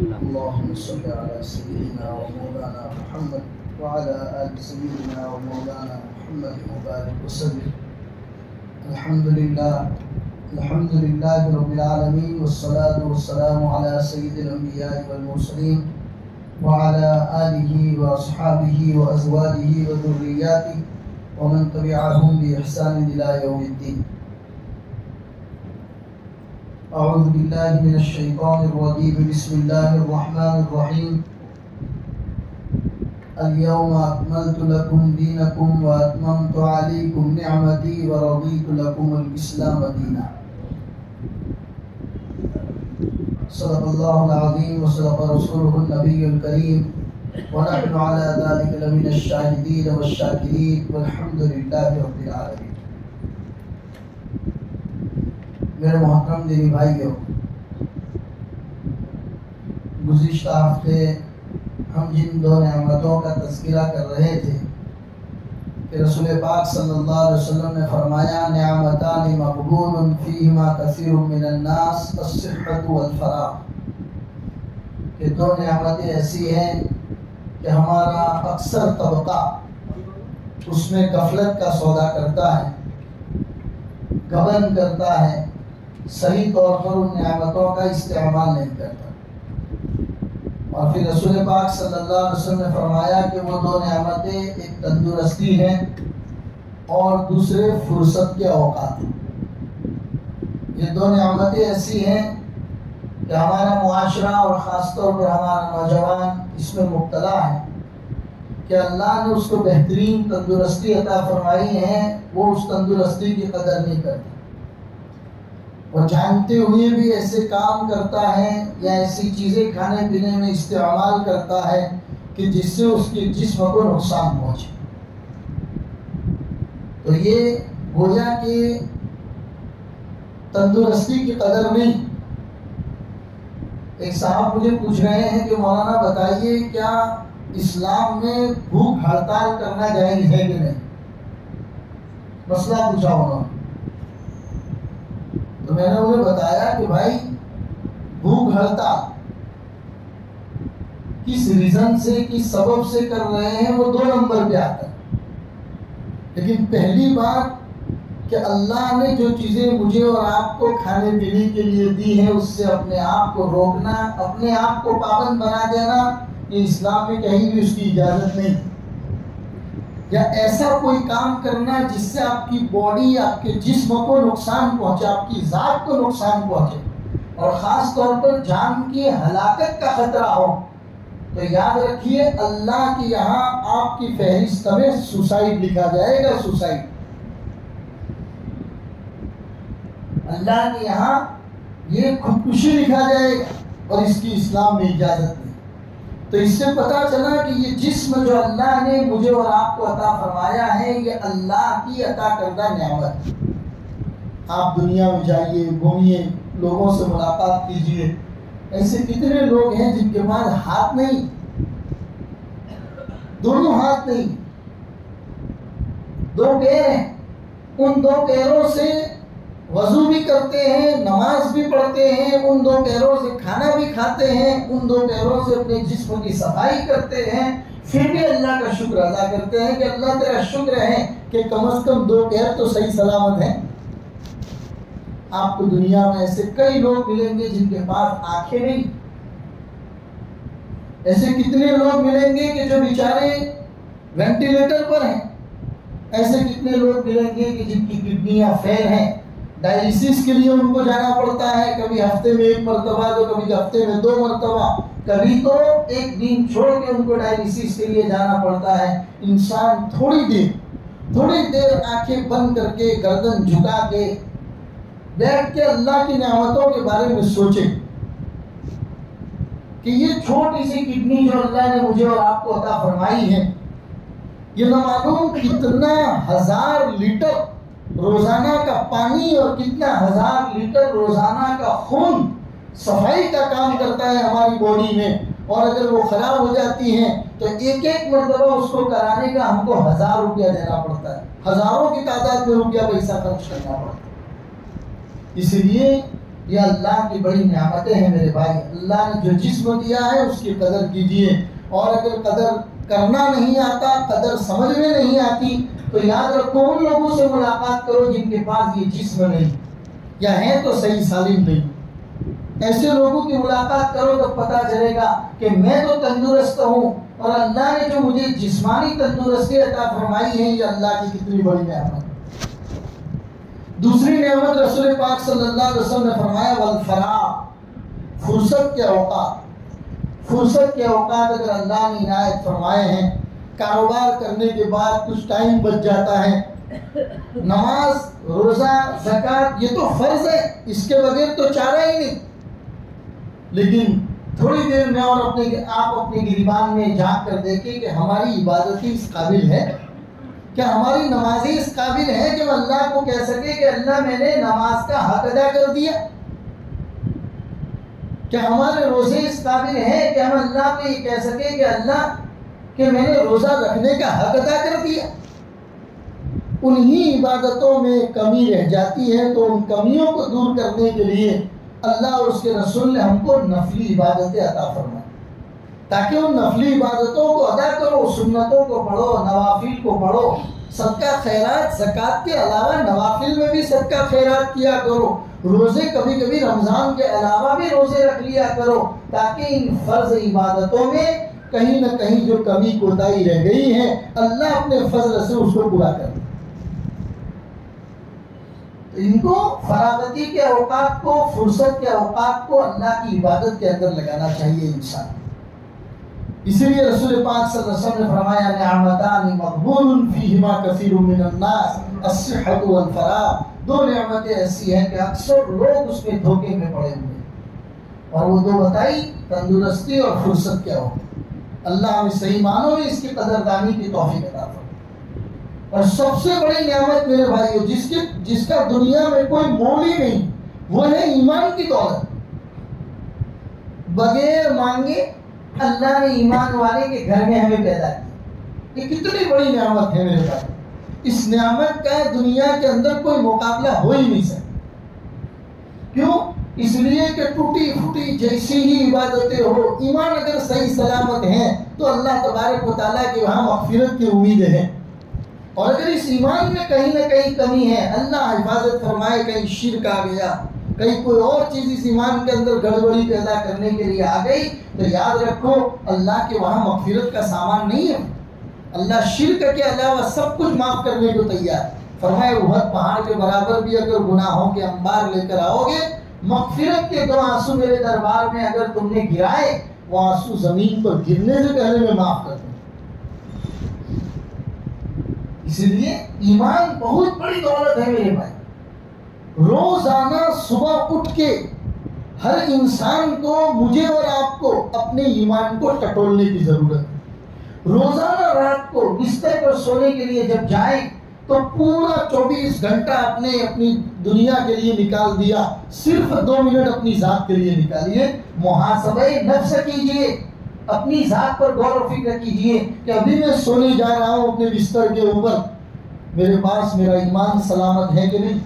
اللهم صل على سيدنا ومولانا محمد وعلى آل سيدنا ومولانا محمد وبارك وسلم. الحمد لله رب العالمين والصلاة والسلام على سيد الأنبياء والمرسلين وعلى آله وأصحابه وأزواجه وذرياته ومن تبعهم بإحسان إلى يوم الدين. أعوذ بالله من الشيطان الرجيم. بسم الله الرحمن الرحيم. اليوم أكملت لكم دينكم وأتممت عليكم نعمتي ورضيت لكم الإسلام دينا. صدق الله العظيم وصدق رسوله النبي الكريم ونحن على ذلك لمن الشاهدين والشاكرين والحمد لله رب العالمين. میرے محترم دینی بھائیوں، گزشتہ ہفتے ہم جن دو نعمتوں کا تذکرہ کر رہے تھے کہ رسول پاک صلی اللہ علیہ وسلم نے فرمایا نعمتان مقبول فیہما کثیر من الناس الصحۃ والفراغ، کہ دو نعمتیں ایسی ہیں کہ ہمارا اکثر طبقہ اس میں غفلت کا سودا کرتا ہے، گبن کرتا ہے، صحیح طور پر ان نعمتوں کا استعمال نہیں کرتا. اور پھر رسول پاک صلی اللہ علیہ وسلم نے فرمایا کہ وہ دو نعمتیں ایک تندرستی ہیں اور دوسرے فرصت کے اوقات ہیں. یہ دو نعمتیں ایسی ہیں کہ ہمارا معاشرہ اور خاص طور پر ہمارا نوجوان اس میں مبتلا ہے کہ اللہ نے اس کو بہترین تندرستی عطا فرمائی ہے، وہ اس تندرستی کی قدر نہیں کرتا. وہ جانتے ہوئے بھی ایسے کام کرتا ہے یا ایسی چیزیں کھانے پینے میں استعمال کرتا ہے کہ جس سے اس کے جسم کو نقصان پہنچے. تو یہ گویا کہ تندرستی کی قدر نہیں. ایک صاحب مجھے پوچھ رہے ہیں کہ مولانا بتائیے کیا اسلام میں بھوک ہڑتال کرنا جائز ہے کہ نہیں؟ مسئلہ پوچھا انہوں نے. تو میں نے انہیں بتایا کہ بھائی بھوک ہڑتال کس ریزن سے، کس سبب سے کر رہے ہیں وہ دو نمبر پہ آتا ہے. لیکن پہلی بات کہ اللہ نے جو چیزیں مجھے اور آپ کو کھانے پینے کے لیے دی ہیں اس سے اپنے آپ کو روکنا، اپنے آپ کو پابند بنا دینا، یہ اسلام میں کہیں بھی اس کی اجازت نہیں. یا ایسا کوئی کام کرنا جس سے آپ کی باڈی، آپ کے جسم کو نقصان پہنچے، آپ کی ذات کو نقصان پہنچے اور خاص طور پر جان کی ہلاکت کا خطرہ ہو، تو یاد رکھیے اللہ کے یہاں آپ کی فہرست میں سوسائڈ لکھا جائے گا. سوسائڈ اللہ کے یہاں یہ خودکشی لکھا جائے گا اور اس کی اسلام میں اجازت نہیں. تو اس سے پتہ چلا کہ یہ جسم جو اللہ نے مجھے اور آپ کو عطا فرمایا ہے یہ اللہ کی عطا کردہ نعمت. آپ دنیا میں جائیے، گھومیے، لوگوں سے ملاقات کیجیے. ایسے کتنے لوگ ہیں جن کے پاس ہاتھ نہیں، دونوں ہاتھ نہیں، دو پیر ہیں. ان دو پیروں سے وضو بھی کرتے ہیں، نماز بھی پڑھتے ہیں، ان دو پیروں سے کھانا بھی کھاتے ہیں، ان دو پیروں سے اپنے جسم کی صفائی کرتے ہیں، پھر بھی اللہ کا شکر ادا کرتے ہیں کہ اللہ تیرا شکر ہے کہ کم از کم دو پیر تو صحیح سلامت ہیں. آپ کو دنیا میں ایسے کئی لوگ ملیں گے جن کے پاس آنکھیں نہیں. ایسے کتنے لوگ ملیں گے کہ جو بیچارے وینٹیلیٹر پر ہیں. ایسے کتنے لوگ ملیں گے کہ جن کی کڈنیاں فیل ہیں، ڈائلیسس کے لیے ان کو جانا پڑتا ہے، کبھی ہفتے میں 1 مرتبہ تو کبھی ہفتے میں 2 مرتبہ، کبھی تو ایک دن چھوڑ کے ان کو ڈائلیسس کے لیے جانا پڑتا ہے. انسان تھوڑی دیر آنکھیں بند کر کے گردن جھکا کے بیٹھ کے اللہ کی نعمتوں کے بارے میں سوچے کہ یہ چھوٹی سی کڈنی جو اللہ نے مجھے اور آپ کو عطا فرمائی ہے، یہ نہ معلوم کتنا 1000 لیٹر روزانہ کا پانی اور کتنا 1000 لیٹر روزانہ کا خون صفائی کا کام کرتا ہے ہماری باڈی میں. اور اگر وہ خراب ہو جاتی ہیں تو ایک مرتبہ اس کو کرانے کا ہم کو 1000 روپیہ دینا پڑتا ہے، ہزاروں کی تعداد میں روپیہ پیسہ خرچ کرنا پڑتا ہے. اس لیے یہ اللہ کی بڑی نعمتیں ہیں میرے بھائی. اللہ نے جو جسم دیا ہے اس کی قدر کیجیے. اور اگر قدر کرنا نہیں آتا، قدر سمجھ میں نہیں آتی، تو یاد رکھو ان لوگوں سے ملاقات کرو جن کے پاس یہ جسم نہیں، یا ہیں تو صحیح سالم نہیں. ایسے لوگوں کی ملاقات کرو تو پتہ چلے گا کہ میں تو تندرست ہوں، اور اللہ نے جو مجھے جسمانی تندرستی عطا فرمائی ہے یہ اللہ کی کتنی بڑی نعمت. دوسری نعمت رسول پاک صلی اللہ علیہ وسلم نے فرمایا والفراغ، فرصت کے اوقات. فرصت کے اوقات اگر اللہ نے عنایت فرمائے ہیں، کاروبار کرنے کے بعد کچھ ٹائم بچ جاتا ہے، نماز، روزہ، زکوٰۃ یہ تو فرض ہے، اس کے بغیر تو چارہ ہی نہیں. لیکن تھوڑی دیر میں اور آپ اپنے گریبان میں جھانک کر دیکھیں کہ ہماری عبادتی اس قابل ہے، کیا ہماری نمازی اس قابل ہے کہ وہ اللہ کو کہہ سکے کہ اللہ میں نے نماز کا حق ادا کر دیا؟ کیا ہمارے روزے اس قابل ہیں کہ ہم اللہ کو یہ کہہ سکے کہ اللہ کہ میں نے روزہ رکھنے کا حق ادا کر دیا؟ انہی عبادتوں میں کمی رہ جاتی ہے، تو ان کمیوں کو دور کرنے کے لیے اللہ اور اس کے رسول نے ہم کو نفلی عبادتیں عطا فرمائیں، تاکہ ان نفلی عبادتوں کو ادا کرو، سنتوں کو پڑھو، نوافل کو پڑھو، صدقہ خیرات، زکوٰۃ کے علاوہ نوافل میں بھی صدقہ خیرات کیا کرو، روزے کبھی کبھی رمضان کے علاوہ بھی روزے رکھ لیا کرو، تاکہ ان فرض عبادتوں میں کہیں نہ کہیں جو کمی کوتاہی رہ گئی ہے اللہ اپنے فضل سے اس کو پورا کر دے. ان کو فراغتی کے اوقات کو، فرصت کے اوقات کو اللہ کی عبادت کے اندر لگانا چاہیے انسان. اسی لیے رسول پاک صلی اللہ علیہ وسلم نے فرمایا نعمتان مغبون فیہما کثیر من الناس الصحۃ والفراغ. دو نعمتیں ایسی ہیں کہ اکثر لوگ اس میں دھوکے میں پڑے ہوئے ہیں، اور وہ دو بتائی تندرستی اور فرصت کیا ہوگی. اللہ ہمیں صحیح معنوں میں اس کی قدردانی کی توفیق عطا فرمائے. اور سب سے بڑی نعمت میرے بھائیو جس کا دنیا میں کوئی مول ہی نہیں، وہ ہے ایمان کی دولت. بغیر مانگے اللہ نے ایمان والے کے گھر میں ہمیں پیدا کیا. یہ کتنی بڑی نعمت ہے میرے بھائی. اس نعمت کا دنیا کے اندر کوئی مقابلہ ہو ہی نہیں سکتا. کیوں؟ اس لیے کہ ٹوٹی پھوٹی جیسی ہی عبادتیں ہو، ایمان اگر صحیح سلامت ہیں تو اللہ تبارک و تعالیٰ کے وہاں مغفرت کی امیدیں ہیں. اور اگر اس ایمان میں کہیں نہ کہیں کمی ہے، اللہ حفاظت فرمائے، کہیں شرک آ گیا، کہیں کوئی اور چیز اس ایمان کے اندر گڑبڑی پیدا کرنے کے لیے آ گئی، تو یاد رکھو اللہ کے وہاں مغفرت کا سامان نہیں ہے. اللہ شرک کے علاوہ سب کچھ معاف کرنے کو تیار. فرمایا احد پہاڑ کے برابر بھی اگر گناہوں کے انبار لے کر آؤ گے، مغفرت کے دو آنسو میرے دربار میں اگر تم نے گرائے، وہ آنسو زمین پر گرنے سے پہلے میں معاف کر دوں. اسی لیے ایمان بہت بڑی دولت ہے میرے بھائی. روزانہ صبح اٹھ کے ہر انسان کو، مجھے اور آپ کو اپنے ایمان کو ٹٹولنے کی ضرورت ہے. روزانہ رات کو بستر پر سونے کے لیے جب جائیں تو پورا 24 گھنٹہ اپنی دنیا کے لیے نکال دیا، صرف 2 منٹ اپنی ذات کے لیے نکالیے. محاسبہ نفس کیجیے، اپنی ذات پر غور و فکر کیجیے کہ ابھی میں سونے جا رہا ہوں اپنے بستر کے اوپر، میرے پاس میرا ایمان سلامت ہے کہ نہیں.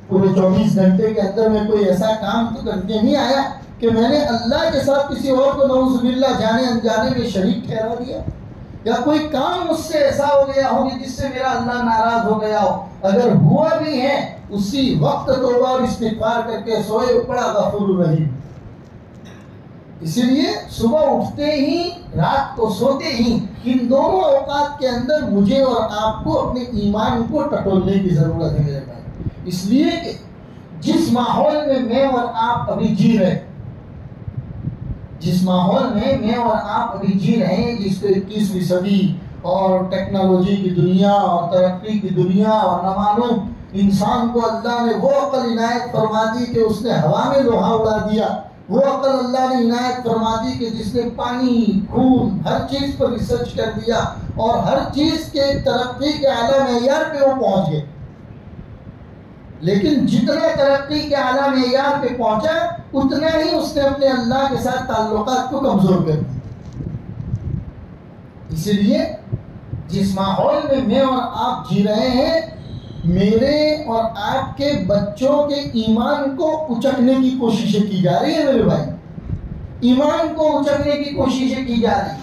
پورے 24 گھنٹے کے اندر میں کوئی ایسا کام تو کرنے نہیں آیا کہ میں نے اللہ کے ساتھ کسی اور کو نعوذ باللہ جانے انجانے میں شریک ٹھہرا دیا، یا کوئی کام مجھ سے ایسا ہو گیا ہو کہ جس سے میرا اللہ ناراض ہو گیا ہو. اگر ہوا بھی ہے اسی وقت توبہ اور استغفار کر کے سوئے، بڑا غفور الرحیم. اسی لیے صبح اٹھتے ہی، رات کو سوتے ہی، ان دونوں اوقات کے اندر مجھے اور آپ کو اپنے ایمان کو ٹٹولنے کی ضرورت ہے میرے بھائی. اس لیے کہ جس ماحول میں میں اور آپ ابھی جی رہے، جس ماحول میں میں اور آپ ابھی جی رہے ہیں، جس کو 21ویں صدی اور ٹیکنالوجی کی دنیا اور ترقی کی دنیا اور نمانو انسان کو اللہ نے وہ عقل عنایت فرما دی کہ اس نے ہوا میں لوہا اڑا دیا. وہ عقل اللہ نے عنایت فرما دی کہ جس نے پانی، خون، ہر چیز پر ریسرچ کر دیا اور ہر چیز کے ترقی کے اعلیٰ معیار پہ وہ پہنچ گئے. لیکن جتنا ترقی کے اعلیٰ معیار پہ پہنچا، اتنا ہی اس نے اپنے اللہ کے ساتھ تعلقات کو کمزور کر دیا. اسی لیے جس ماحول میں میں اور آپ جی رہے ہیں، میرے اور آپ کے بچوں کے ایمان کو اچکنے کی کوششیں کی جا رہی ہیں میرے بھائی، ایمان کو اچکنے کی کوششیں کی جا رہی ہیں،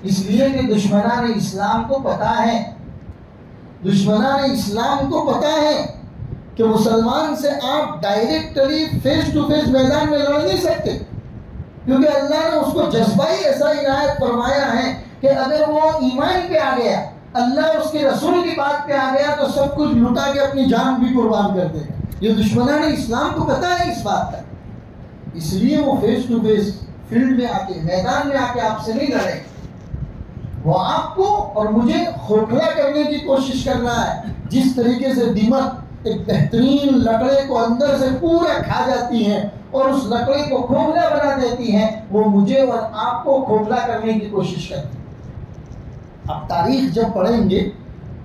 اس لیے کہ دشمنان اسلام کو پتا ہے، دشمنان اسلام کو پتا ہے کہ مسلمان سے آپ ڈائریکٹلی فیس ٹو فیس میدان میں لڑ نہیں سکتے، کیونکہ اللہ نے اس کو جذبہ ہی ایسا عنایت فرمایا ہے کہ اگر وہ ایمان پہ آ گیا، اللہ اس کے رسول کی بات پہ آ گیا تو سب کچھ لٹا کے اپنی جان بھی قربان کر دے گا۔ یہ دشمنان اسلام کو پتا ہے اس بات کا، اس لیے وہ فیس ٹو فیس فیلڈ میں آ کے، میدان میں آ کے آپ سے نہیں لڑے، وہ آپ کو اور مجھے کھوکھلا کرنے کی کوشش کر رہا ہے۔ جس طریقے سے دیمک ایک بہترین لکڑے کو اندر سے پورا کھا جاتی ہے اور اس لکڑے کو کھوکھلا بنا دیتی ہے، وہ مجھے اور آپ کو کھوکھلا کرنے کی کوشش کرتی ہے۔ اب تاریخ جب پڑھیں گے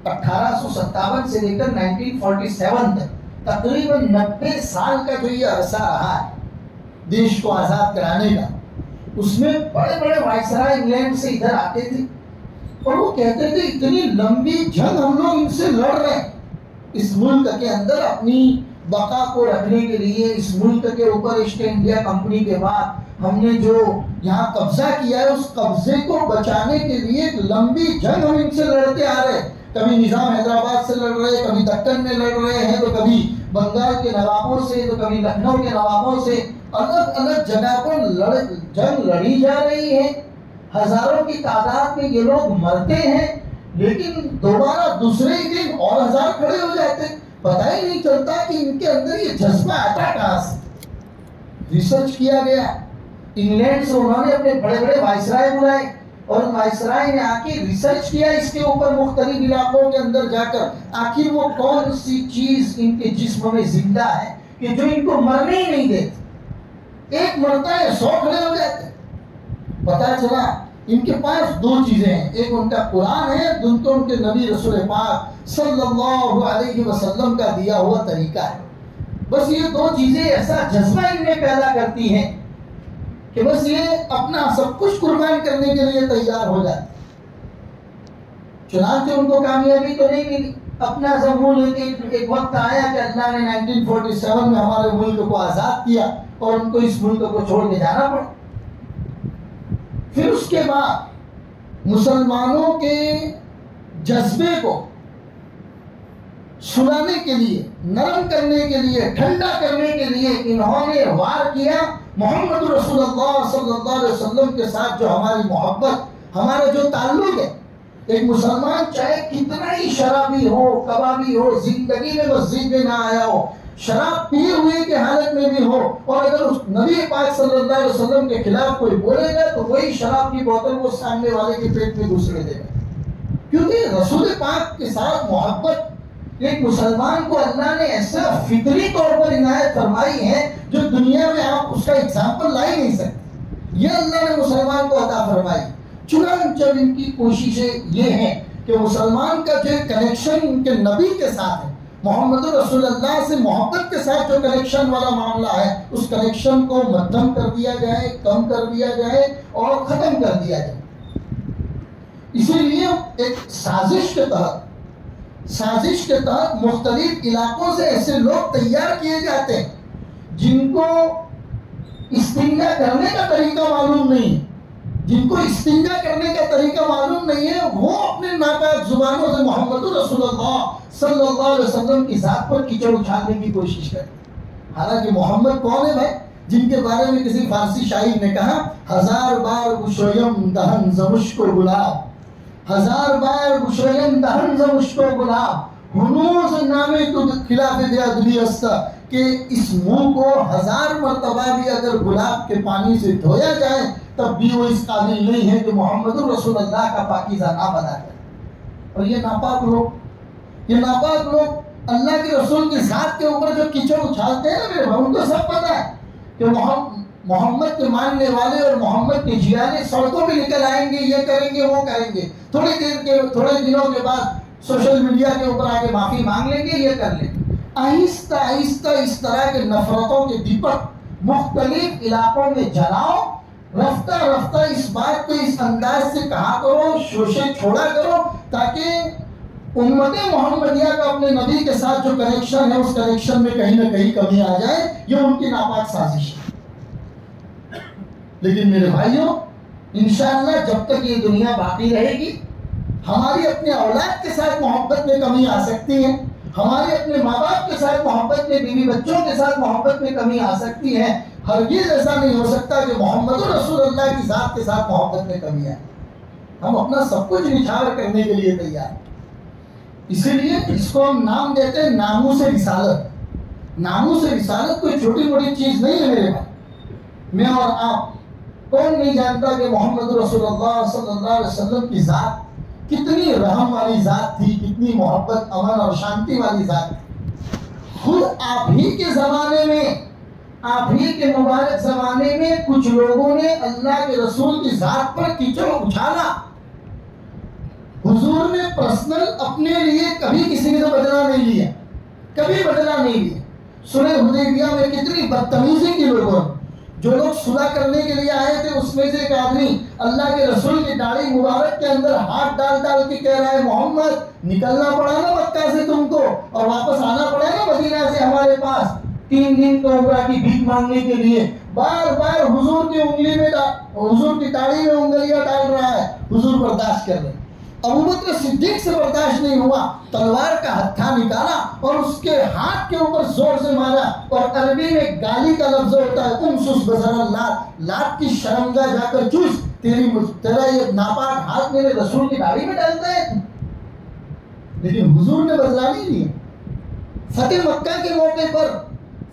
1857 سے لے کر 1947 تک تقریباً 90 سال کا جو یہ عرصہ رہا ہے دیش کو آزاد کرانے کا، اس میں بڑے بڑے وائسرائے انگلینڈ سے ادھر آتے تھے اور وہ کہتے تھے اتنی لمبی جنگ ہم لوگ ان سے لڑ رہے ہیں، اس ملک کے اندر اپنی بقا کو رکھنے کے لیے، اس ملک کے اوپر ایسٹ انڈیا کمپنی کے بعد ہم نے جو یہاں قبضہ کیا ہے اس قبضے کو بچانے کے لیے ایک لمبی جنگ ہم ان سے لڑتے آ رہے ہیں۔ کبھی نظام حیدرآباد سے لڑ رہے، کبھی دکن میں لڑ رہے ہیں، تو کبھی بنگال کے نوابوں سے، تو کبھی لکھنؤ کے نوابوں سے، الگ الگ جگہ پر جنگ لڑی جا رہی ہے، ہزاروں کی تعداد میں یہ لوگ مرتے ہیں، لیکن دوبارہ دوسرے ہی دن اور ہزار کھڑے ہو جاتے ہیں، پتہ ہی نہیں چلتا کہ ان کے اندر یہ جذبہ آتا کہاں سے۔ ریسرچ کیا گیا انگلینڈ سے، انہوں نے اپنے بڑے بڑے وائسرائے بلائے اور وائسرائے نے آ کے ریسرچ کیا اس کے اوپر مختلف علاقوں کے اندر جا کر، آخر وہ کون سی چیز ان کے جسم میں زندہ ہے کہ جو ان کو مرنے ہی نہیں دیتی، ایک مرتا ہے 100 کھڑے ہو جاتے ہیں۔ پتا چلا ان کے پاس 2 چیزیں ہیں، ایک ان کا قرآن ہے، دوسرا ان کے نبی رسول پاک صلی اللہ علیہ وسلم کا دیا ہوا طریقہ ہے۔ بس یہ 2 چیزیں ایسا جذبہ ان میں پیدا کرتی ہیں کہ بس یہ اپنا سب کچھ قربان کرنے کے لیے تیار ہو جاتے۔ چنانچہ ان کو کامیابی تو نہیں ملی، اپنا ضمور لے کے ایک وقت آیا کہ اللہ نے 1947 میں ہمارے ملک کو آزاد کیا اور ان کو اس ملک کو چھوڑ کے جانا پڑا۔ پھر اس کے بعد مسلمانوں کے جذبے کو سلانے کے لیے، نرم کرنے کے لیے، ٹھنڈا کرنے کے لیے انہوں نے وار کیا محمد رسول اللہ صلی اللہ علیہ وسلم کے ساتھ جو ہماری محبت، ہمارا جو تعلق ہے۔ ایک مسلمان چاہے کتنا ہی شرابی ہو، کبابی ہو، زندگی میں مسجد میں نہ آیا ہو، شراب پیے ہوئے کی حالت میں بھی ہو، اور اگر اس نبی پاک صلی اللہ علیہ وسلم کے خلاف کوئی بولے گا تو وہی شراب کی بوتل وہ سامنے والے کے پیٹ میں گھسنے دے گا، کیونکہ رسول پاک کے ساتھ محبت ایک مسلمان کو اللہ نے ایسا فطری طور پر عنایت فرمائی ہے جو دنیا میں آپ اس کا اگزامپل لا ہی نہیں سکتے، یہ اللہ نے مسلمان کو عطا فرمائی۔ چنانچہ ان کی کوششیں یہ ہیں کہ مسلمان کا جو کنیکشن ان کے نبی کے ساتھ ہے، محمد رسول اللہ سے محبت کے ساتھ جو کنیکشن والا معاملہ ہے، اس کنیکشن کو مدھم کر دیا جائے، کم کر دیا جائے اور ختم کر دیا جائے۔ اسی لیے ایک سازش کے تحت مختلف علاقوں سے ایسے لوگ تیار کیے جاتے ہیں جن کو استنجا کرنے کا طریقہ معلوم نہیں ہے، وہ اپنے ناپاک زبانوں سے محمد رسول اللہ صلی اللہ علیہ وسلم کی ذات پر کیچڑ اچھالنے کی کوشش کرتے ہیں۔ حالانکہ محمد کون ہے بھائی، جن کے بارے میں کسی فارسی شاعر نے کہا، 1000 بار گشویم دہن ز مشک و گلاب، 1000 بار گشویم دہن ز مشک و گلاب، ہنوز نامے تو خلاف بیادبی استا، کہ اس منہ کو 1000 مرتبہ بھی اگر گلاب کے پانی سے دھویا جائے تب بھی وہ اس قابل نہیں ہے کہ محمد رسول اللہ کا پاکیزہ نام ادا کرے۔ اور یہ ناپاک لوگ اللہ کے رسول کی ذات کے اوپر جو کیچڑ اچھالتے ہیں نا میرے بھائی، ان کو سب پتا ہے کہ محمد کے ماننے والے اور محمد کے جیانے سڑکوں پہ نکل آئیں گے، یہ کریں گے، وہ کریں گے، تھوڑے دنوں کے بعد سوشل میڈیا کے اوپر آ کے معافی مانگ لیں گے، یہ کر لیں گے۔ آہستہ آہستہ اس طرح کے نفرتوں کے دیپک مختلف علاقوں میں جلاؤ، رفتہ رفتہ اس بات کو اس انداز سے کہا کرو، شوشے چھوڑا کرو، تاکہ امت محمدیہ کا اپنے نبی کے ساتھ جو کنیکشن ہے اس کنیکشن میں کہیں نہ کہیں کمی آ جائے، یہ ان کی ناپاک سازش ہے۔ لیکن میرے بھائیوں، انشاءاللہ جب تک یہ دنیا باقی رہے گی، ہماری اپنے اولاد کے ساتھ محبت میں کمی آ سکتی ہے، ہمارے اپنے ماں باپ کے ساتھ محبت میں، بیوی بچوں کے ساتھ محبت میں کمی آ سکتی ہے۔ ہرگز ایسا نہیں ہو سکتا کہ محمد رسول اللہ کی ذات کے ساتھ محبت میں کمی آئے۔ ہم اپنا سب کچھ نچھاور کرنے کے لیے تیار ہیں۔ اسی لیے اس کو ہم نام دیتے ہیں ناموس رسالت۔ ناموس رسالت کوئی چھوٹی موٹی چیز نہیں ہے میرے بھائی۔ میں اور آپ، کون نہیں جانتا کہ محمد رسول اللہ صلی اللہ علیہ وسلم کی ذات کتنی رحم والی ذات تھی، کتنی محبت، امن اور شانتی والی ذات تھی۔ خود آپ ہی کے زمانے میں، آپ ہی کے مبارک زمانے میں کچھ لوگوں نے اللہ کے رسول کی ذات پر کیچڑ اچھالا۔ حضور نے پرسنل اپنے لیے کبھی کسی سے بدلہ نہیں لیا، کبھی بدلہ نہیں لیا۔ صلح حدیبیہ میں کتنی بدتمیزی کی لوگوں نے، جو لوگ صلح کرنے کے لیے آئے تھے اس میں سے ایک آدمی اللہ کے رسول کی داڑھی مبارک کے اندر ہاتھ ڈال ڈال کے کہہ رہا ہے، محمد نکلنا پڑا نا مکہ سے تم کو، اور واپس آنا پڑا نا مدینہ سے ہمارے پاس 3 دن کا عمرہ کی بھیک مانگنے کے لیے۔ بار بار حضور کی انگلی میں، حضور کی داڑھی میں انگلیاں ڈال رہا ہے، حضور برداشت کر رہے ہیں۔ ابو بکر صدیق سے برداشت نہیں ہوا، تلوار کا ہتھا نکالا اور اس کے ہاتھ کے اوپر زور سے مارا، اور عربی میں گالی کا لفظ ہوتا ہے امسس بزر اللہ، لات کی شرمگاہ جا کر چوس، تیرا یہ ناپاک ہاتھ میرے رسول کی داڑھی میں ڈالتا ہے۔ لیکن حضور نے بدلا نہیں لیا۔ فتح مکہ کے موقع پر،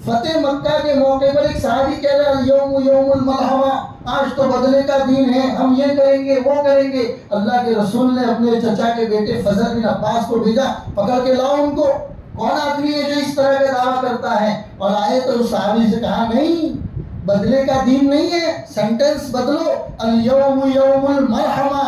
فتح مکہ کے موقع پر ایک صحابی کہہ رہا ہے، یوم یوم الملحمہ، آج تو بدلے کا دن ہے، ہم یہ کریں گے وہ کریں گے۔ اللہ کے رسول نے اپنے چچا کے بیٹے فضل بن عباس کو بھیجا، پکڑ کے لاؤ ان کو، کون آدمی ہے جو اس طرح کا دعویٰ کرتا ہے؟ اور آئے تو اس صحابی سے کہا، نہیں بدلے کا دن نہیں ہے، سینٹنس بدلو، الیوم یوم المرحمہ،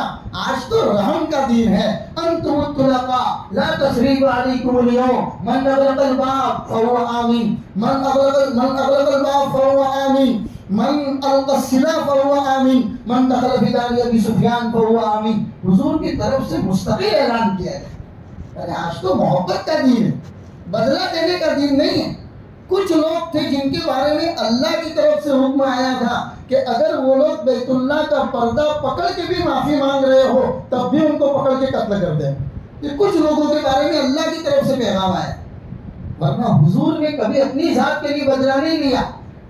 آج تو رحم کا دن ہے۔ انتم الطلقاء لا تثریب علیکم اليوم، من اغلق الباب فهو آمین، من اغلق الباب فهو آمین، من القى السلاح فهو آمین، من دخل فی دار ابی سفیان فهو آمین۔ حضور کی طرف سے مستقل اعلان کیا گیا، آج تو محبت کا دن ہے، بدلہ دینے کا دن نہیں ہے۔ کچھ لوگ تھے جن کے بارے میں اللہ کی طرف سے حکم آیا تھا کہ اگر وہ لوگ بیت اللہ کا پردہ پکڑ کے بھی معافی مانگ رہے ہو تب بھی ان کو پکڑ کے قتل کر دیں۔ یہ کچھ لوگوں کے بارے میں اللہ کی طرف سے پیغام آیا، ورنہ حضور نے کبھی اپنی ذات کے لیے بدلہ نہیں لیا۔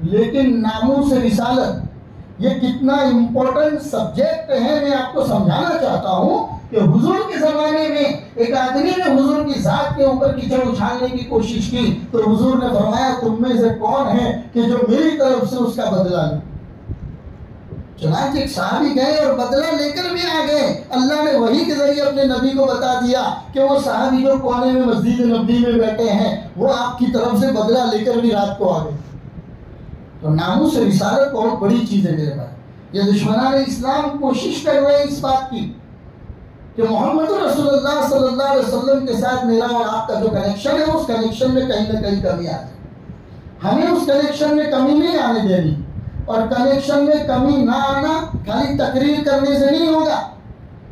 لیکن ناموس رسالت یہ کتنا امپورٹنٹ سبجیکٹ ہے، میں آپ کو سمجھانا چاہتا ہوں کہ حضور کے زمانے میں ایک آدمی نے حضور کی ذات کے اوپر کیچڑ اچھالنے کی کوشش کی تو حضور نے فرمایا، تم میں سے کون ہے کہ جو میری طرف سے اس کا بدلہ لے؟ چنانچہ ایک صحابی گئے اور بدلہ لے کر بھی آ گئے۔ اللہ نے وحی کے ذریعے اپنے نبی کو بتا دیا کہ وہ صحابی جو کونے میں مسجد نبی میں بیٹھے ہیں وہ آپ کی طرف سے بدلہ لے کر بھی رات کو آ گئے۔ تو ناموس رسالت بہت بڑی چیز ہے میرے بھائی۔ یہ دشمنان اسلام کوشش کر رہے ہیں اس بات کی کہ محمد رسول اللہ صلی اللہ علیہ وسلم کے ساتھ میرا اور آپ کا جو کنیکشن ہے اس کنیکشن میں کہیں نہ کہیں کمی آ جائے۔ ہمیں اس کنیکشن میں کمی نہیں آنے دینی، اور کنیکشن میں کمی نہ آنا خالی تقریر کرنے سے نہیں ہوگا،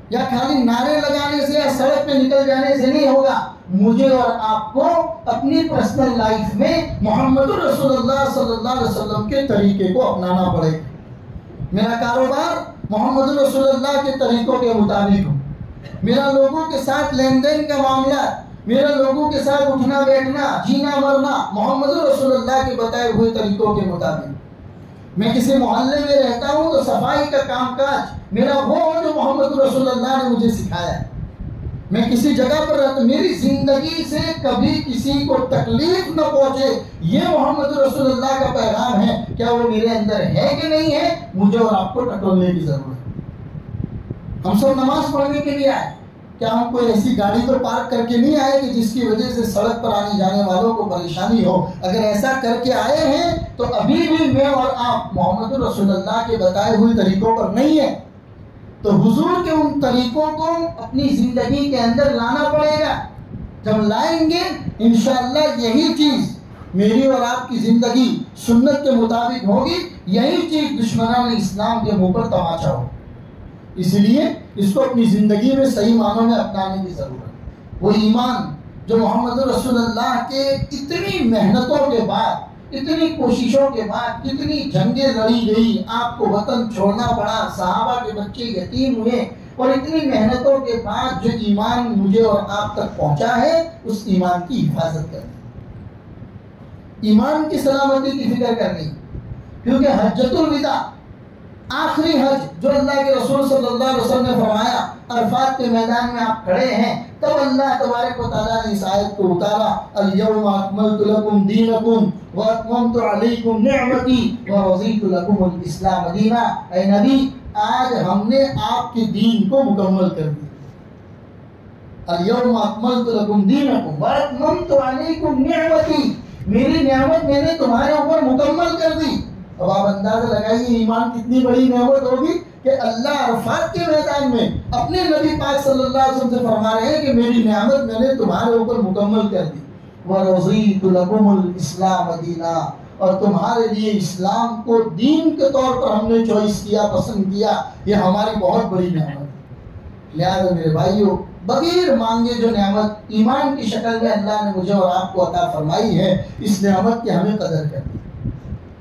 یا خالی نعرے لگانے سے یا سڑک پہ نکل جانے سے نہیں ہوگا۔ مجھے اور آپ کو اپنی پرسنل لائف میں محمد رسول اللہ صلی اللہ علیہ وسلم کے طریقے کو اپنانا پڑے گا۔ میرا کاروبار محمد رسول اللہ کے طریقوں کے مطابق ہو، میرا لوگوں کے ساتھ لین دین کا معاملہ، میرا لوگوں کے ساتھ اٹھنا بیٹھنا جینا مرنا محمد رسول اللہ کے بتائے ہوئے طریقوں کے مطابق۔ میں کسی محلے میں رہتا ہوں تو صفائی کا کام کاج میرا وہ ہو جو محمد رسول اللہ نے مجھے سکھایا۔ میں کسی جگہ پر رہتا، میری زندگی سے کبھی کسی کو تکلیف نہ پہنچے، یہ محمد رسول اللہ کا پیغام ہے۔ کیا وہ میرے اندر ہے کہ نہیں ہے؟ مجھے اور آپ کو ٹٹولنے کی ضرورت ہے۔ ہم سب نماز پڑھنے کے لیے آئے، کیا ہم کوئی ایسی گاڑی تو پارک کر کے نہیں آئے کہ جس کی وجہ سے سڑک پر آنے جانے والوں کو پریشانی ہو؟ اگر ایسا کر کے آئے ہیں تو ابھی بھی میں اور آپ محمد رسول اللہ کے بتائے ہوئے طریقوں پر نہیں ہیں، تو حضور کے ان طریقوں کو اپنی زندگی کے اندر لانا پڑے گا۔ جب لائیں گے انشاءاللہ یہی چیز میری اور آپ کی زندگی سنت کے مطابق ہوگی، یہی چیز دشمنان اسلام کے منہ پر تماچا ہوگا۔ اس لیے اس کو اپنی زندگی میں صحیح معنوں میں اپنانے کی ضرورت ہے۔ وہ ایمان جو محمد رسول اللہ کے اتنی محنتوں کے بعد، اتنی کوششوں کے بعد، کتنی جنگیں لڑی گئی، آپ کو وطن چھوڑنا پڑا، صحابہ کے بچے یتیم ہوئے، اور اتنی محنتوں کے بعد جو ایمان مجھے اور آپ تک پہنچا ہے، اس ایمان کی حفاظت کرنی، ایمان کی سلامتی کی فکر کرنی. کیونکہ حجۃ الوداع آخری حج جو اللہ کے رسول صلی اللہ علیہ وسلم نے فرمایا، عرفات کے میدان میں آپ کھڑے ہیں، تب اللہ تبارک و تعالیٰ نے اس آیت کو اتارا، الیوم اکملت لکم دینکم واتممت علیکم نعمتی ورضیت لکم الاسلام دینا. اے نبی، آج ہم نے آپ کے دین کو مکمل کر دیا. الیوم اکملت لکم دینکم واتممت علیکم نعمتی، میری نعمت میں نے تمہارے اوپر مکمل کر دی. اب آپ اندازہ لگائیے ایمان کتنی بڑی نعمت ہوگی کہ اللہ عرفات کے میدان میں اپنے نبی پاک صلی اللہ علیہ وسلم سے فرما رہے ہیں کہ میری نعمت میں نے تمہارے اوپر مکمل کر دی. وَرَضِيتُ لَكُمُ الْإِسْلَامَ دِينًا، اور تمہارے لیے اسلام کو دین کے طور پر ہم نے چوائس کیا، پسند کیا. یہ ہماری بہت بڑی نعمت ہے. لہٰذا میرے بھائیوں، بغیر مانگے جو نعمت ایمان کی شکل میں اللہ نے مجھے اور آپ کو عطا فرمائی ہے، اس نعمت کی ہمیں قدر کرنی،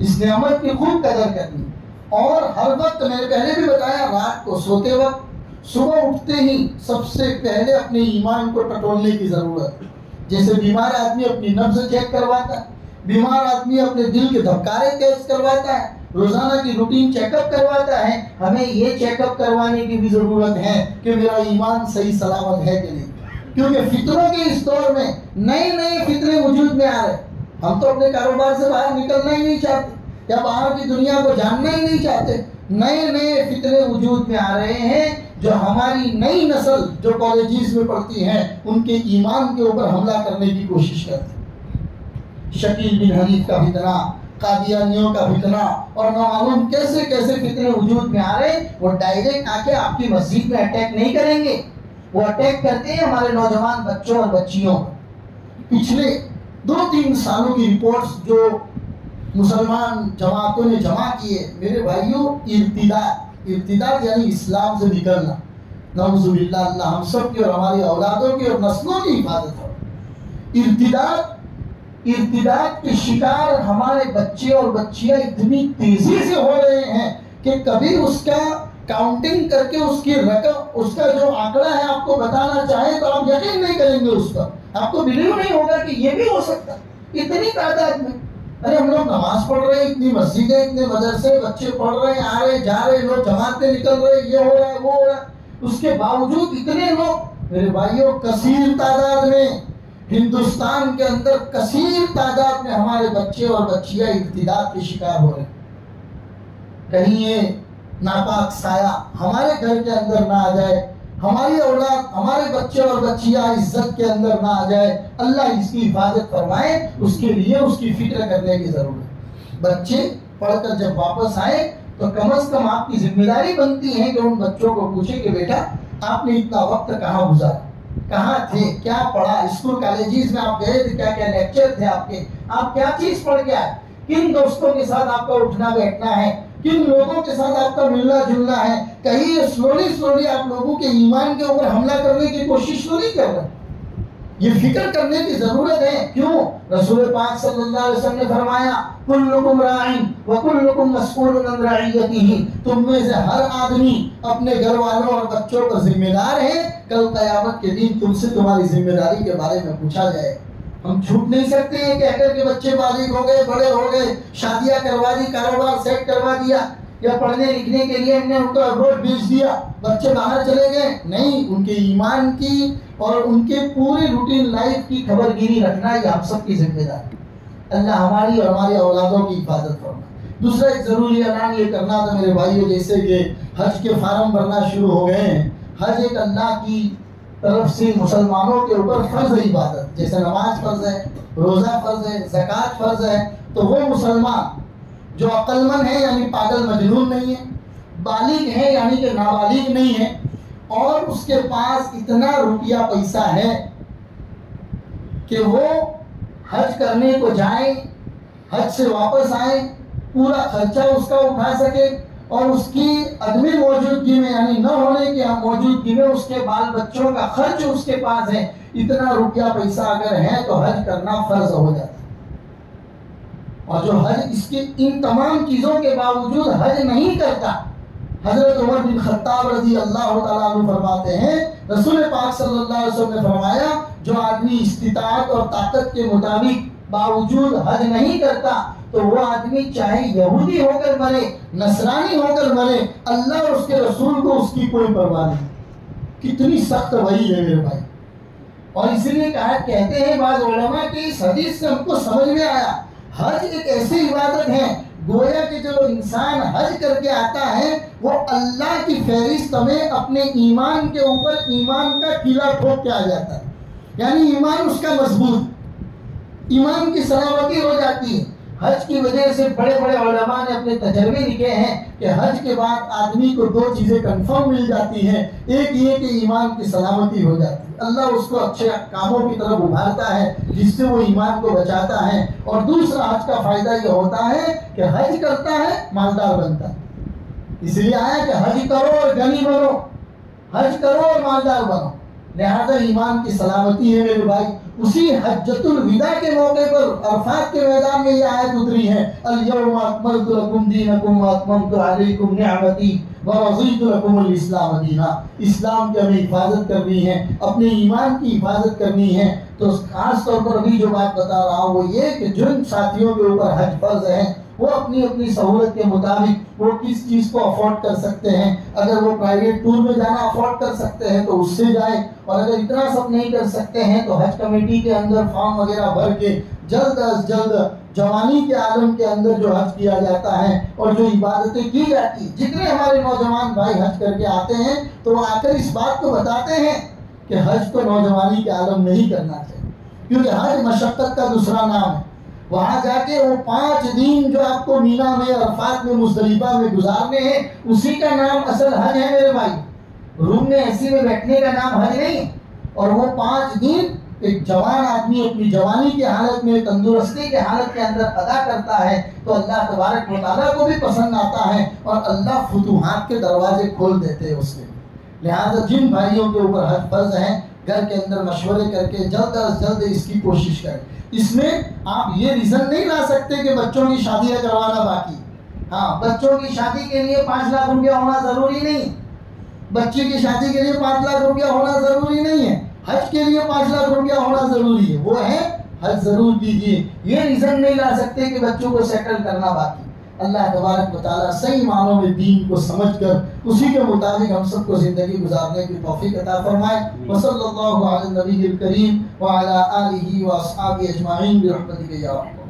اس نعمت کی خوب قدر کرنی. اور ہر وقت، میں نے پہلے بھی بتایا، رات کو سوتے وقت، صبح اٹھتے ہی سب سے پہلے اپنے ایمان کو ٹٹولنے کی ضرورت ہے. جیسے بیمار آدمی اپنی نبض چیک کرواتا ہے، بیمار آدمی اپنے دل کے دھبکارے تیز کرواتا ہے، روزانہ کی روٹین چیک اپ کرواتا ہے، ہمیں یہ چیک اپ کروانے کی بھی ضرورت ہے کہ میرا ایمان صحیح سلامت ہے کہ نہیں. کیونکہ فطروں کے اس دور میں نئے نئے فطرے وجود میں آ رہے. ہم تو اپنے کاروبار سے باہر نکلنا ہی نہیں چاہتے، یا باہر کی دنیا کو جاننا ہی نہیں چاہتے. نئے نئے فطرے وجود میں آ رہے ہیں جو ہماری نئی نسل جو کالجز میں پڑھتی ہیں ان کے ایمان کے اوپر حملہ کرنے کی کوشش کرتے ہیں. شکیل بن حنیف کا فتنہ، قادیانیوں کا فتنہ، اور نامعلوم کیسے کیسے فتنے وجود میں آ رہے ہیں. وہ ڈائریکٹ آ کے آپ کی مسجد میں اٹیک نہیں کریں گے، وہ اٹیک کرتے ہیں ہمارے نوجوان بچوں اور بچیوں. پچھلے 2-3 سالوں کی رپورٹس جو مسلمان جماعتوں نے جمع کیے، میرے بھائیوں، ارتداد یعنی اسلام سے نکلنا، نعوذ باللہ، اللہ ہم سب کی اور ہماری اولادوں کی اور نسلوں کی حفاظت ہو. ارتداد کے شکار ہمارے بچے اور بچیاں اتنی تیزی سے ہو رہے ہیں کہ کبھی اس کا کاؤنٹنگ کر کے اس کی رقم، اس کا جو آنکڑا ہے آپ کو بتانا چاہیں تو آپ یقین نہیں کریں گے اس پر، آپ کو بلیو نہیں ہوگا کہ یہ بھی ہو سکتا. اتنی تعداد میں، ارے ہم لوگ نماز پڑھ رہے ہیں، اتنی مسجدیں، اتنے مدرسے، بچے پڑھ رہے ہیں، آ رہے جا رہے لوگ، جماعتیں نکل رہے، یہ ہو رہا ہے وہ ہو رہا ہے. اس کے باوجود اتنے لوگ، میرے بھائیوں، کثیر تعداد میں ہندوستان کے اندر کثیر تعداد میں ہمارے بچے اور بچیاں ارتداد کے شکار ہو رہے ہیں. کہیں یہ ناپاک سایہ ہمارے گھر کے اندر نہ آ جائے، ہماری اولاد، ہمارے بچے اور بچیاں عزت کے اندر نہ آ جائے. اللہ اس کی حفاظت فرمائے، اس کے لیے اس کی فکر کرنے کی ضرورت ہے. بچے پڑھ کر جب واپس آئے تو کم از کم آپ کی ذمہ داری بنتی ہے کہ ان بچوں کو پوچھیں کہ بیٹا آپ نے اتنا وقت کہاں گزارا، کہاں تھے، کیا پڑھا، اسکول کالجز میں آپ گئے تھے، کیا کیا لیکچر تھے آپ کے، آپ کیا چیز پڑھ کے آئے، کن دوستوں کے ساتھ آپ کا اٹھنا بیٹھنا ہے، کن لوگوں کے ساتھ آپ کا ملنا جلنا ہے. کہیں یہ سلولی آپ لوگوں کے ایمان کے اوپر حملہ کرنے کی کوشش تو نہیں کر رہے. یہ فکر کرنے کی ضرورت ہے. کیوں؟ رسول پاک صلی اللہ علیہ وسلم نے فرمایا، کلکم راعٍ وکلکم مسئول عن رعیتہ، تم میں سے ہر آدمی اپنے گھر والوں اور بچوں کا ذمہ دار ہے. کل قیامت کے دن تم سے تمہاری ذمہ داری کے بارے میں پوچھا جائے. ہم چھوٹ نہیں سکتے ہیں کہہ کر کے بچے بالغ ہو گئے، بڑے ہو گئے، شادیاں کروا دی، کاروبار سیٹ کروا دیا، یا پڑھنے لکھنے کے لیے ہم نے ان کو ابروڈ بھیج دیا، بچے باہر چلے گئے. نہیں، ان کے ایمان کی اور ان کے پوری روٹین لائف کی خبر گیری رکھنا یہ ہم سب کی ذمہ داری. اللہ ہماری اور ہماری اولادوں کی حفاظت فرمائے. دوسرا ایک ضروری اعلان یہ کرنا تھا میرے بھائیوں، جیسے کہ حج کے فارم بھرنا شروع ہو گئے ہیں. حج ایک اللہ کی طرف سے مسلمانوں کے اوپر فرض عبادت، جیسے نماز فرض ہے، روزہ فرض ہے، زکوٰۃ فرض ہے. تو وہ مسلمان جو عقل مند ہے یعنی پاگل مجنون نہیں ہے، بالغ ہے یعنی کہ نابالغ نہیں ہے، اور اس کے پاس اتنا روپیہ پیسہ ہے کہ وہ حج کرنے کو جائیں، حج سے واپس آئیں، پورا خرچہ اس کا اٹھا سکے، اور اس کی عدم موجودگی میں یعنی نہ ہونے کی موجودگی میں اس کے بال بچوں کا خرچ اس کے پاس ہے. اتنا روپیہ پیسہ اگر ہے تو حج کرنا فرض ہو جاتا ہے. اور جو حج اس کے ان تمام چیزوں کے باوجود حج نہیں کرتا، حضرت عمر بن خطاب رضی اللہ تعالیٰ عنہ فرماتے ہیں رسول پاک صلی اللہ علیہ وسلم نے فرمایا جو آدمی استطاعت اور طاقت کے مطابق باوجود حج نہیں کرتا تو وہ آدمی چاہے یہودی ہو کر مرے، نصرانی ہو کر مرے، اللہ اور اس کے رسول کو اس کی کوئی پرواہ نہیں. کتنی سخت وعید ہے میرے بھائی. اور اسی لیے کہتے ہیں بعض علماء کہ اس حدیث سے ہم کو سمجھ میں آیا حج ایک ایسی عبادت ہے گویا کہ جو انسان حج کر کے آتا ہے وہ اللہ کی فہرست میں اپنے ایمان کے اوپر ایمان کا قلعہ ٹھوک کے آ جاتا ہے. یعنی ایمان اس کا مضبوط، ایمان کی سلامتی ہو جاتی ہے. حج کی وجہ سے بڑے بڑے علماء نے اپنے تجربے لکھے ہیں کہ حج کے بعد آدمی کو 2 چیزیں کنفرم مل جاتی ہیں. ایک یہ کہ ایمان کی سلامتی ہو جاتی ہے، اللہ اس کو اچھے کاموں کی طرف ابھارتا ہے جس سے وہ ایمان کو بچاتا ہے. اور دوسرا حج کا فائدہ یہ ہوتا ہے کہ حج کرتا ہے مالدار بنتا ہے. اس لیے آیا کہ حج کرو اور غنی بنو، حج کرو اور مالدار بنو. لہذا ایمان کی سلامتی ہے میرے بھائی. اسی حجۃ الوداع کے موقع پر عرفات کے میدان میں یہ آیت اتری ہے الیوم اکملت لکم دینکم واتممت علیکم نعمتی ورضیت لکم الاسلام دینا. اسلام کی ہمیں حفاظت کرنی ہے، اپنے ایمان کی حفاظت کرنی ہے. تو خاص طور پر ابھی جو بات بتا رہا ہوں وہ یہ کہ جن ساتھیوں کے اوپر حج فرض ہے وہ اپنی اپنی سہولت کے مطابق وہ کس چیز کو افورڈ کر سکتے ہیں. اگر وہ پرائیویٹ ٹور میں جانا افورڈ کر سکتے ہیں تو اس سے جائیں، اور اگر اتنا سب نہیں کر سکتے ہیں تو حج کمیٹی کے اندر فارم وغیرہ بھر کے جلد از جلد جوانی کے عالم کے اندر جو حج کیا جاتا ہے اور جو عبادتیں کی جاتی ہیں. جتنے ہمارے نوجوان بھائی حج کر کے آتے ہیں تو وہ آ کر اس بات کو بتاتے ہیں کہ حج کو نوجوانی کے عالم میں ہی کرنا چاہیے، کیونکہ حج مشقت کا دوسرا نام ہے. وہاں جا کے وہ 5 دن جو آپ کو مینا میں عرفات میں مزدلفہ میں گزارنے ہیں اسی کا نام اصل حج ہے میرے بھائی. روم میں ایسی میں بیٹھنے کا نام حج نہیں. اور وہ 5 دن ایک جوان آدمی اپنی جوانی کی حالت میں تندرستی کی حالت کے اندر ادا کرتا ہے تو اللہ تبارک و تعالیٰ کو بھی پسند آتا ہے اور اللہ فتوحات کے دروازے کھول دیتے ہیں اس کے. لہٰذا جن بھائیوں کے اوپر حج فرض ہیں گھر کے اندر مشورے کر کے جلد از جلد اس کی کوشش کریں. اس میں آپ یہ ریزن نہیں لا سکتے کہ بچوں کی شادیاں کروانا باقی. ہاں، بچوں کی شادی کے لیے 5 لاکھ روپیہ ہونا ضروری نہیں، بچی کی شادی کے لیے 5 لاکھ روپیہ ہونا ضروری نہیں ہے. حج کے لیے 5 لاکھ روپیہ ہونا ضروری ہے، وہ ہے حج ضرور کیجیے. یہ ریزن نہیں لا سکتے کہ بچوں کو سیٹل کرنا باقی. اللہ تبارک و تعالیٰ صحیح معنوں میں دین کو سمجھ کر اسی کے مطابق ہم سب کو زندگی گزارنے کی توفیق عطا فرمائے. وصلی اللہ علی النبی الکریم وعلی آلہ واصحابہ اجمعین برحمتک یا رب.